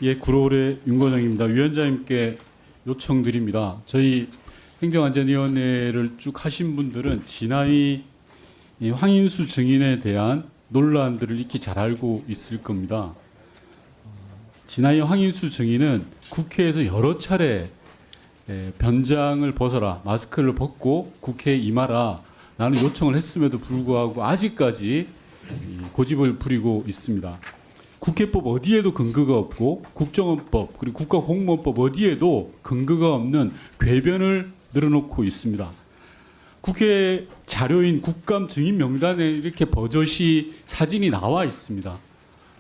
예, 구로울의 윤건영입니다. 위원장님께 요청드립니다. 저희 행정안전위원회를 쭉 하신 분들은 지난해 이 황인수 증인에 대한 논란들을 익히 잘 알고 있을 겁니다. 지난해 황인수 증인은 국회에서 여러 차례 변장을 벗어라, 마스크를 벗고 국회에 임하라 라는 요청을 했음에도 불구하고 아직까지 고집을 부리고 있습니다. 국회법 어디에도 근거가 없고 국정원법 그리고 국가공무원법 어디에도 근거가 없는 궤변을 늘어놓고 있습니다. 국회 자료인 국감 증인 명단에 이렇게 버젓이 사진이 나와 있습니다.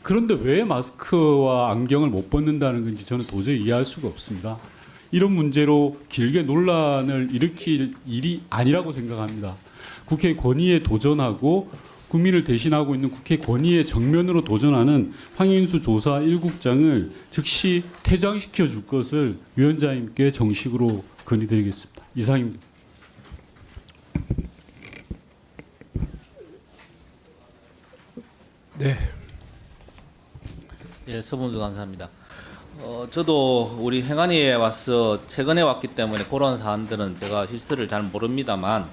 그런데 왜 마스크와 안경을 못 벗는다는 건지 저는 도저히 이해할 수가 없습니다. 이런 문제로 길게 논란을 일으킬 일이 아니라고 생각합니다. 국회 권위에 도전하고 국민을 대신하고 있는 국회 권위에 정면으로 도전하는 황인수 조사 1국장을 즉시 퇴장시켜 줄 것을 위원장님께 정식으로 건의드리겠습니다. 이상입니다. 네. 예, 서문수 감사합니다. 저도 우리 행안위에 와서 최근에 왔기 때문에 그런 사안들은 제가 실수를 잘 모릅니다만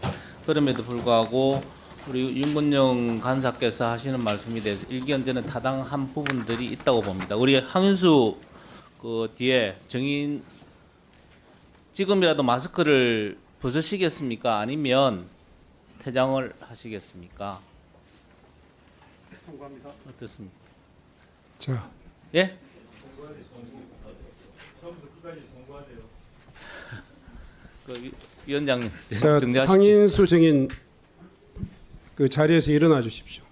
그럼에도 불구하고 우리 윤건영 간사께서 하시는 말씀에 대해서 일견되는 타당한 부분들이 있다고 봅니다. 우리 황인수 그 뒤에 증인 지금이라도 마스크를 벗으시겠습니까? 아니면 퇴장을 하시겠습니까? 통과합니다. 어떻습니까? 자, 예? 그 위원장님 자 정리하시죠. 황인수 증인 그 자리에서 일어나 주십시오.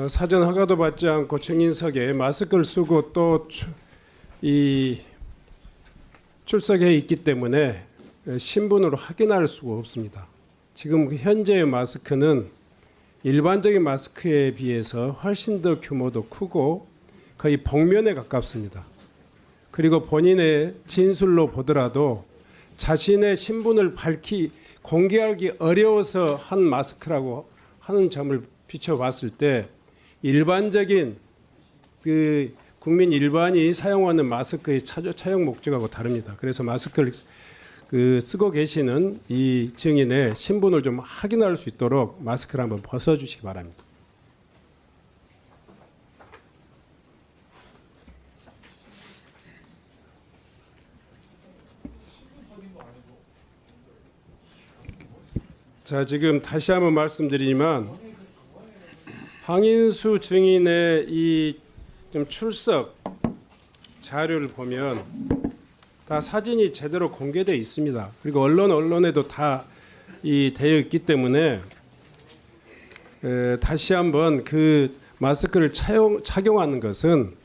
사전 허가도 받지 않고 증인석에 마스크를 쓰고 또 이 출석해 있기 때문에 신분으로 확인할 수가 없습니다. 지금 현재의 마스크는 일반적인 마스크에 비해서 훨씬 더 규모도 크고 거의 복면에 가깝습니다. 그리고 본인의 진술로 보더라도 자신의 신분을 공개하기 어려워서 한 마스크라고 하는 점을 비춰봤을 때 일반적인 그 국민 일반이 사용하는 마스크의 차용 목적하고 다릅니다. 그래서 마스크를 쓰고 계시는 이 증인의 신분을 좀 확인할 수 있도록 마스크를 한번 벗어주시기 바랍니다. 자, 지금 다시 한번 말씀드리지만 황인수 증인의 이 좀 출석 자료를 보면 다 사진이 제대로 공개되어 있습니다. 그리고 언론에도 다 되어 있기 때문에 다시 한번 그 마스크를 착용하는 것은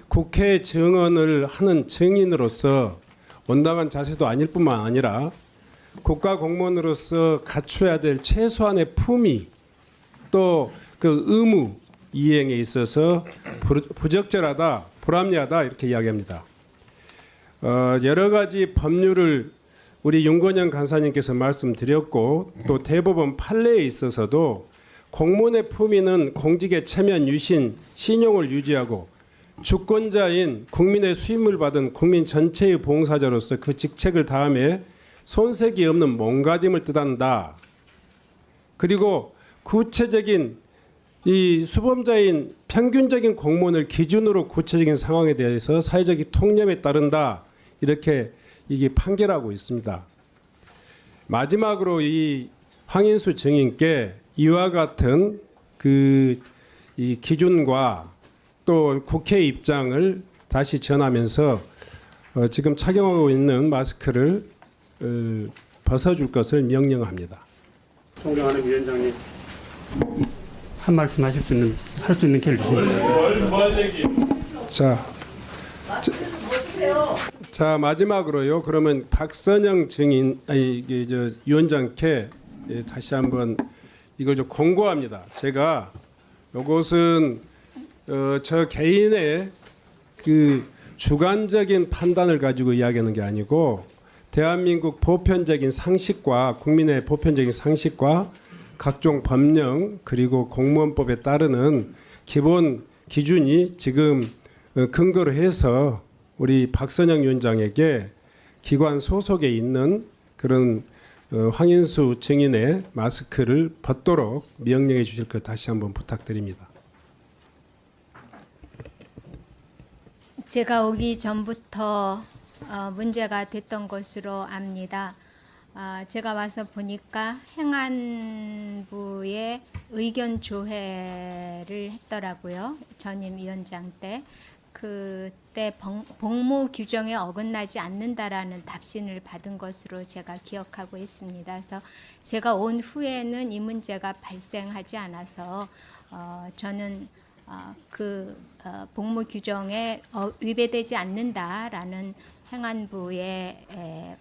국회 증언을 하는 증인으로서 온당한 자세도 아닐 뿐만 아니라 국가 공무원으로서 갖춰야 될 최소한의 품위 또 그 의무 이행에 있어서 부적절하다, 불합리하다 이렇게 이야기합니다. 여러 가지 법률을 우리 윤건영 간사님께서 말씀드렸고 또 대법원 판례에 있어서도 공무원의 품위는 공직의 체면, 유신, 신용을 유지하고 주권자인 국민의 수임을 받은 국민 전체의 봉사자로서 그 직책을 다함에 손색이 없는 몸가짐을 뜻한다. 그리고 구체적인 이 수범자인 평균적인 공무원을 기준으로 구체적인 상황에 대해서 사회적 통념에 따른다. 이렇게 이게 판결하고 있습니다. 마지막으로 이 황인수 증인께 이와 같은 이 기준과 또 국회 입장을 다시 전하면서 지금 착용하고 있는 마스크를 벗어줄 것을 명령합니다. 존경하는 위원장님, 한 말씀 할 수 있는 기회를 주십니다. 자 마지막으로요. 그러면 박선영 증인 위원장께 다시 한번 이걸 좀 권고합니다. 제가 이것은 저 개인의 그 주관적인 판단을 가지고 이야기하는 게 아니고 대한민국 보편적인 상식과 국민의 보편적인 상식과 각종 법령 그리고 공무원법에 따르는 기본 기준이 지금 근거로 해서 우리 박선영 위원장에게 기관 소속에 있는 그런 황인수 증인의 마스크를 벗도록 명령해 주실 것 다시 한번 부탁드립니다. 제가 오기 전부터 문제가 됐던 것으로 압니다. 제가 와서 보니까 행안부의 의견 조회를 했더라고요. 전임 위원장 때. 그때 복무 규정에 어긋나지 않는다라는 답신을 받은 것으로 제가 기억하고 있습니다. 그래서 제가 온 후에는 이 문제가 발생하지 않아서 저는 복무 규정에 위배되지 않는다라는 행안부의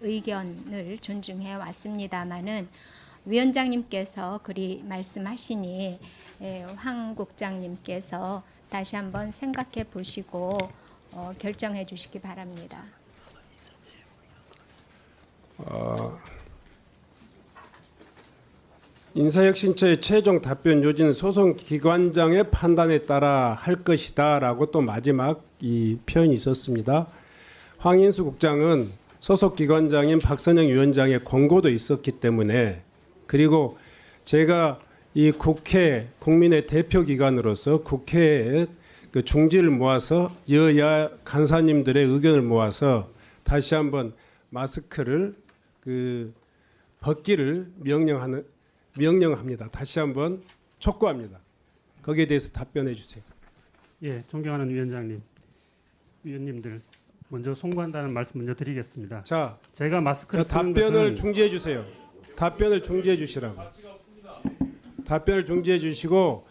의견을 존중해 왔습니다마는 위원장님께서 그리 말씀하시니 황 국장님께서 다시 한번 생각해 보시고 결정해 주시기 바랍니다. 인사혁신처의 최종 답변 요지는 소송 기관장의 판단에 따라 할 것이다라고 또 마지막 이 표현이 있었습니다. 황인수 국장은 소속 기관장인 박선영 위원장의 권고도 있었기 때문에, 그리고 제가 이 국회 국민의 대표 기관으로서 국회에 그 중지를 모아서 여야 간사님들의 의견을 모아서 다시 한번 마스크를 벗기를 명령합니다. 다시 한번 촉구합니다. 거기에 대해서 답변해 주세요. 예, 존경하는 위원장님, 위원님들 먼저 송구한다는 말씀 먼저 드리겠습니다. 자, 제가 마스크를 쓰는 답변을 것은 중지해 주세요. 답변을 중지해 주시라고. 답변을 중지해 주시고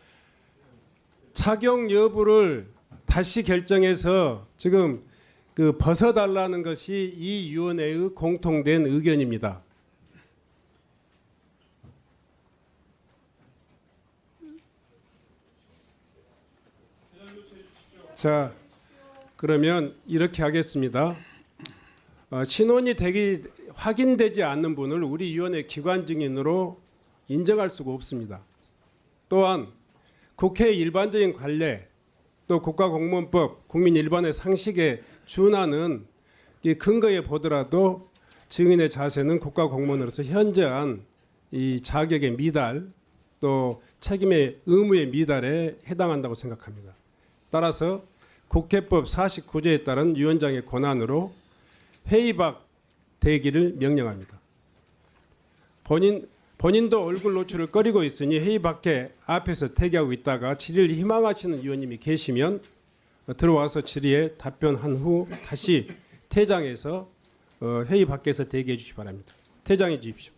착용 여부를 다시 결정해서 지금 벗어달라는 것이 이 위원회의 공통된 의견입니다. 자, 그러면 이렇게 하겠습니다. 신원이 확인되지 않는 분을 우리 위원회 기관 증인으로 인정할 수가 없습니다. 또한 국회의 일반적인 관례, 또 국가공무원법, 국민 일반의 상식에 준하는 이 근거에 보더라도 증인의 자세는 국가공무원으로서 현저한 이 자격의 미달, 또 책임의 의무의 미달에 해당한다고 생각합니다. 따라서 국회법 49조에 따른 위원장의 권한으로 회의 밖 대기를 명령합니다. 본인도 얼굴 노출을 꺼리고 있으니 회의 밖에 앞에서 대기하고 있다가 질의를 희망하시는 위원님이 계시면 들어와서 질의에 답변한 후 다시 퇴장해서 회의 밖에서 대기해 주시기 바랍니다. 퇴장해 주십시오.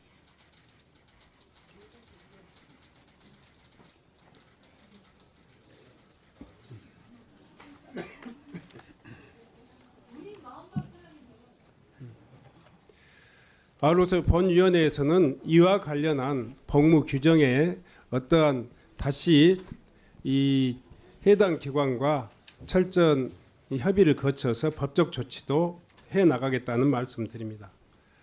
아울러서 본위원회에서는 이와 관련한 법무 규정에 어떠한 다시 이 해당 기관과 철저한 협의를 거쳐서 법적 조치도 해 나가겠다는 말씀드립니다.